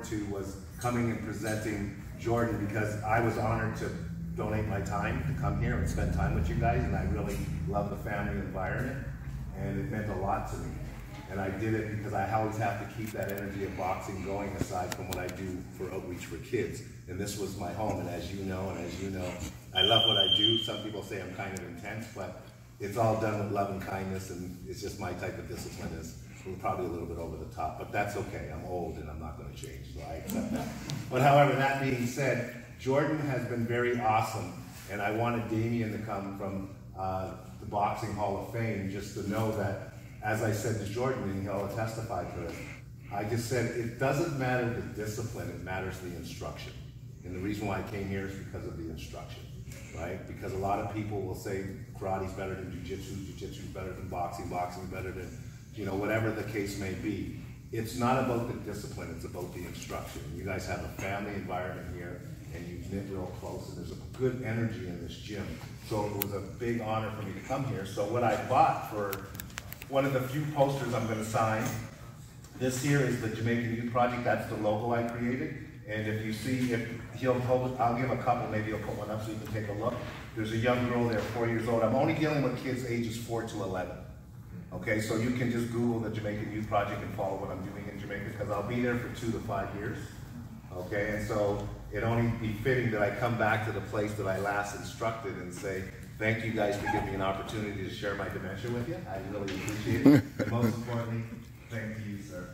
forward to was coming and presenting Jordan, because I was honored to donate my time to come here and spend time with you guys, and I really love the family environment, and it meant a lot to me. And I did it because I always have to keep that energy of boxing going, aside from what I do for outreach for kids. And this was my home, and as you know, I love what I do. Some people say I'm kind of intense, but it's all done with love and kindness, and it's just my type of discipline. Is probably a little bit over the top, but that's okay. I'm old and I'm not going to change, so I accept that. But however, that being said, Jordan has been very awesome, and I wanted Dameon to come from the Boxing Hall of Fame, just to know that, as I said to Jordan, and he'll testify to it, I just said it doesn't matter the discipline, it matters the instruction. And the reason why I came here is because of the instruction, right? Because a lot of people will say karate's better than jiu-jitsu, jiu-jitsu's better than boxing, boxing's better than, you know, whatever the case may be. It's not about the discipline, it's about the instruction. You guys have a family environment here, and you knit real close, and there's a good energy in this gym. So it was a big honor for me to come here. So what I bought for one of the few posters I'm going to sign, this here is the Jamaican Youth Project. That's the logo I created. And if you see, if he'll hold, I'll give a couple, maybe he'll put one up so you can take a look. There's a young girl there, 4 years old. I'm only dealing with kids ages 4 to 11. Okay, so you can just Google the Jamaican Youth Project and follow what I'm doing in Jamaica, because I'll be there for 2 to 5 years. Okay, and so it only be fitting that I come back to the place that I last instructed and say, thank you guys for giving me an opportunity to share my dementia with you. I really appreciate it. And most importantly, thank you, sir.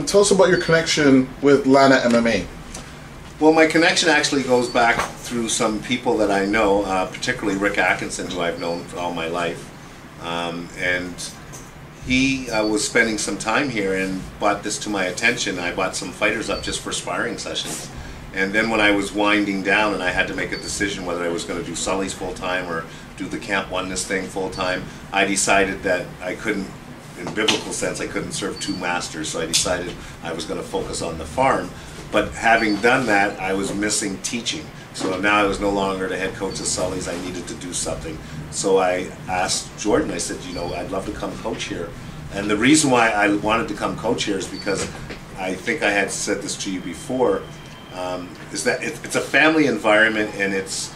Tell us about your connection with Lanna MMA. Well, my connection actually goes back through some people that I know, particularly Rick Atkinson, who I've known for all my life. And he was spending some time here and brought this to my attention. I bought some fighters up just for sparring sessions. And then when I was winding down and I had to make a decision whether I was going to do Sully's full-time or do the Camp Oneness thing full-time, I decided that I couldn't, in biblical sense, I couldn't serve 2 masters, so I decided I was going to focus on the farm. But having done that, I was missing teaching. So now I was no longer the head coach of Sully's. I needed to do something. So I asked Jordan, I said, you know, I'd love to come coach here. And the reason why I wanted to come coach here is because I think I had said this to you before, is that it's a family environment, and there's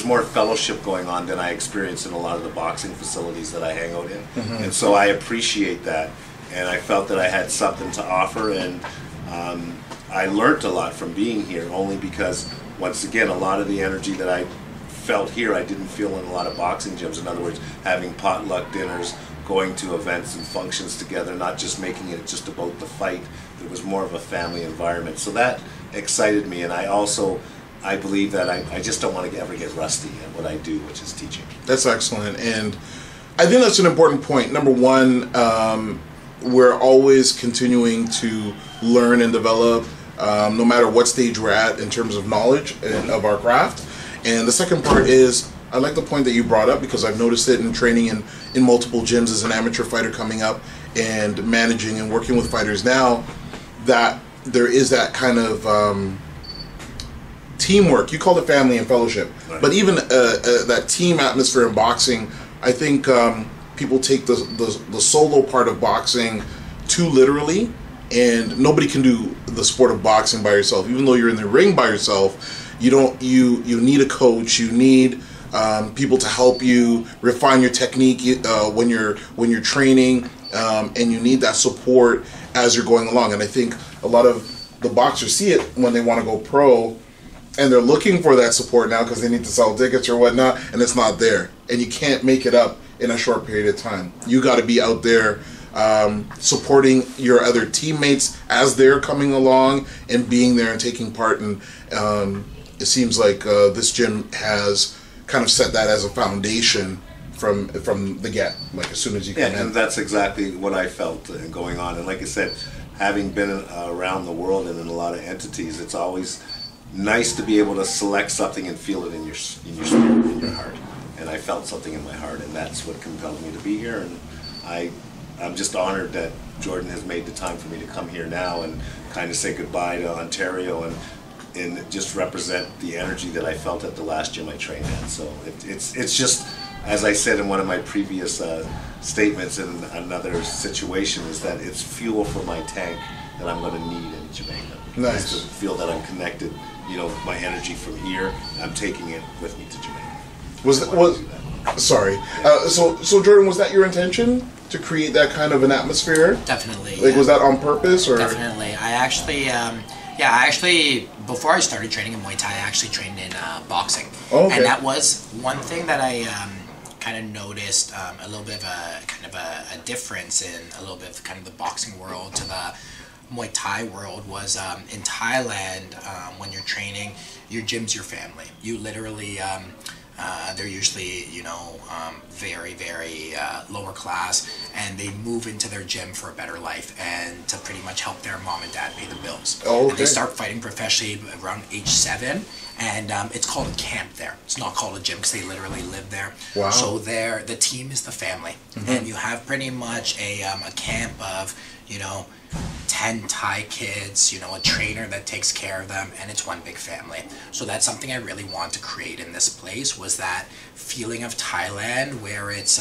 more fellowship going on than I experience in a lot of the boxing facilities that I hang out in. Mm-hmm. And so I appreciate that, and I felt that I had something to offer, and I learned a lot from being here, only because, once again, a lot of the energy that I felt here I didn't feel in a lot of boxing gyms. In other words, having potluck dinners, going to events and functions together, not just making it just about the fight. It was more of a family environment. So that excited me, and I believe that I just don't want to ever get rusty at what I do, which is teaching. That's excellent, and I think that's an important point. Number one, we're always continuing to learn and develop, no matter what stage we're at in terms of knowledge and of our craft. And the second part is, I like the point that you brought up, because I've noticed it in training in multiple gyms as an amateur fighter coming up and managing and working with fighters now, that there is that kind of teamwork. You call it family and fellowship, right. But even that team atmosphere in boxing, I think people take the solo part of boxing too literally, and nobody can do the sport of boxing by yourself. Even though you're in the ring by yourself, you need a coach. You need people to help you refine your technique when you're training, and you need that support as you're going along. And I think a lot of the boxers see it when they want to go pro, and they're looking for that support now because they need to sell tickets or whatnot, and it's not there. And you can't make it up in a short period of time. You got to be out there supporting your other teammates as they're coming along and being there and taking part. And it seems like this gym has kind of set that as a foundation from the get, like as soon as you come in. Yeah, and that's exactly what I felt going on. And like I said, having been around the world and in a lot of entities, it's always nice to be able to select something and feel it in your spirit, in your heart. And I felt something in my heart, and that's what compelled me to be here. And I I'm just honored that Jordan has made the time for me to come here now and kind of say goodbye to Ontario and just represent the energy that I felt at the last gym I trained at. So it's just, as I said in one of my previous statements in another situation, is that it's fuel for my tank that I'm going to need in Jamaica. Nice. Just to feel that I'm connected, you know, my energy from here, I'm taking it with me to Jamaica. Sorry. So Jordan, was that your intention to create that kind of an atmosphere? Definitely. Like, was that on purpose, or? Definitely. I actually, before I started training in Muay Thai, I actually trained in boxing. Oh, okay. And that was one thing that I kind of noticed a little bit of a difference in a little bit of kind of the boxing world to the Muay Thai world was in Thailand, when you're training, your gym's your family. You literally, they're usually, you know, very, very lower class, and they move into their gym for a better life and to pretty much help their mom and dad pay the bills. Oh, okay. And they start fighting professionally around age 7, and it's called a camp there. It's not called a gym because they literally live there. Wow. So the team is the family, and you have pretty much a camp of, you know, 10 Thai kids, you know, a trainer that takes care of them, and it's one big family. So that's something I really want to create in this place, was that feeling of Thailand where it's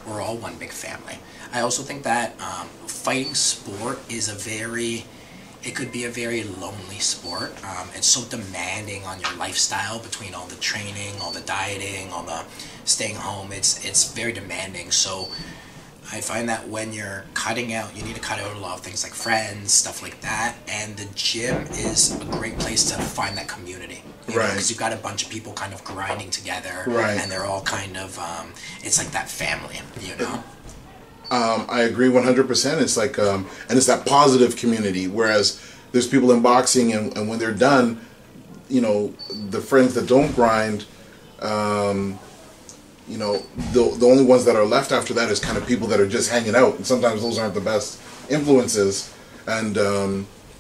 we're all one big family. I also think that fighting sport is it could be a very lonely sport. It's so demanding on your lifestyle between all the training, all the dieting, all the staying home. It's very demanding. So I find that when you're cutting out, you need to cut out a lot of things like friends, stuff like that, and the gym is a great place to find that community. Right. Because you've got a bunch of people kind of grinding together, right, and they're all kind of, it's like that family, you know? I agree 100%. It's like, and it's that positive community, whereas there's people in boxing, and when they're done, you know, the friends that don't grind, you know, the only ones that are left after that is kind of people that are just hanging out, and sometimes those aren't the best influences. And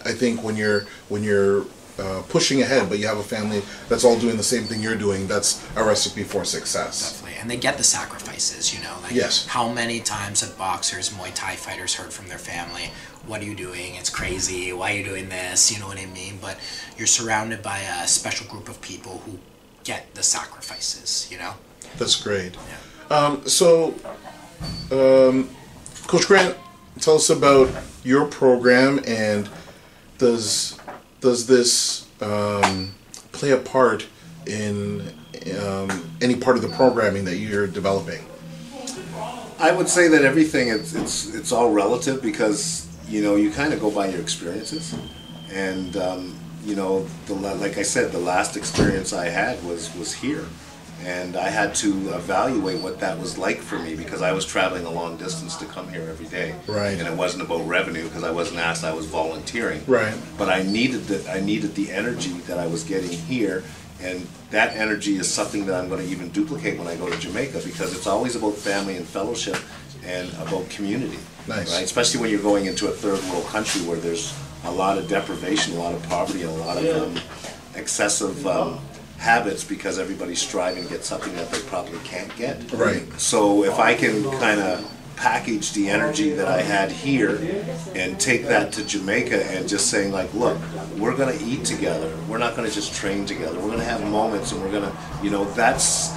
I think when you're pushing ahead, but you have a family that's all doing the same thing you're doing, that's a recipe for success. Definitely, and they get the sacrifices, you know. Like, yes. How many times have boxers, Muay Thai fighters heard from their family, "What are you doing? It's crazy. Why are you doing this?" You know what I mean? But you're surrounded by a special group of people who get the sacrifices, you know. That's great. Yeah. Coach Grant, tell us about your program, and does this play a part in any part of the programming that you're developing? I would say that everything it's all relative, because you know, you kind of go by your experiences, and you know, like I said, the last experience I had was here. And I had to evaluate what that was like for me, because I was traveling a long distance to come here every day. Right. And it wasn't about revenue, because I wasn't asked, I was volunteering. Right. But I needed the energy that I was getting here, and that energy is something that I'm going to even duplicate when I go to Jamaica, because it's always about family and fellowship and about community. Nice. Right? Especially when you're going into a third world country where there's a lot of deprivation, a lot of poverty, and a lot of excessive habits, because everybody's striving to get something that they probably can't get. Right. So if I can kind of package the energy that I had here and take that to Jamaica, and just saying like, look, we're going to eat together. We're not going to just train together. We're going to have moments, and we're going to, you know, that's,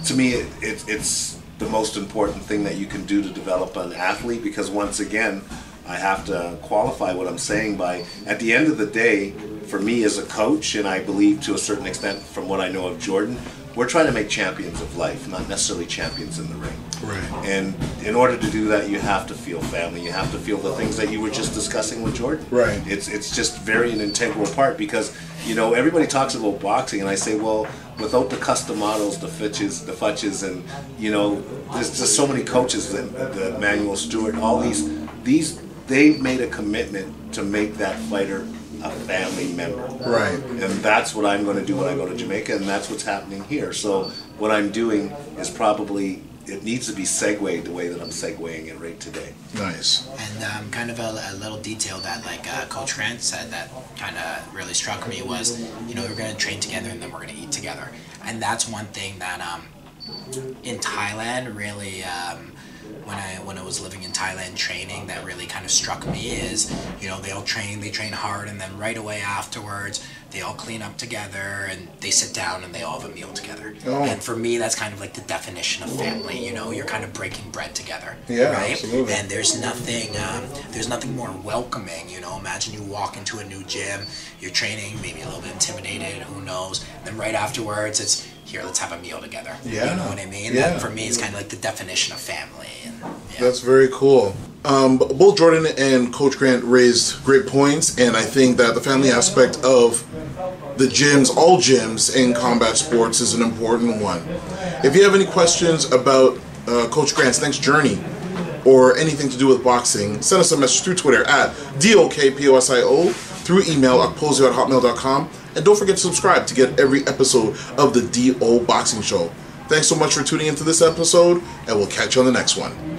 to me, it's the most important thing that you can do to develop an athlete, because once again, I have to qualify what I'm saying by, at the end of the day, for me as a coach, and I believe to a certain extent from what I know of Jordan, we're trying to make champions of life, not necessarily champions in the ring. Right. And in order to do that, you have to feel family. You have to feel the things that you were just discussing with Jordan. Right. It's just very an integral part, because, you know, everybody talks about boxing, and I say, well, without the customados, the futches, and, you know, there's just so many coaches, the Manuel Stewart, all these they've made a commitment to make that fighter a family member. Right. And that's what I'm going to do when I go to Jamaica, and that's what's happening here. So what I'm doing is probably, it needs to be segued the way that I'm segueing it right today. Nice. And kind of a little detail that like Coach Grant said that kind of really struck me was, you know, we're going to train together and then we're going to eat together. And that's one thing that in Thailand really when I was living in Thailand training that really kind of struck me is, you know, they train hard, and then right away afterwards they all clean up together and they sit down and they all have a meal together. Oh. And for me, that's kind of like the definition of family. You know, you're kind of breaking bread together. Yeah, right? absolutely. And there's nothing more welcoming. You know, imagine you walk into a new gym, you're training, maybe a little bit intimidated, who knows? And then right afterwards, it's here, let's have a meal together. Yeah. You know what I mean? Yeah. That for me is kind of like the definition of family. And, yeah. That's very cool. Both Jordan and Coach Grant raised great points, and I think that the family aspect of the gyms, all gyms in combat sports, is an important one. If you have any questions about Coach Grant's next journey or anything to do with boxing, send us a message through Twitter at DOKPOSIO, through email okposio@hotmail.com, and don't forget to subscribe to get every episode of the DO Boxing Show. Thanks so much for tuning into this episode, and we'll catch you on the next one.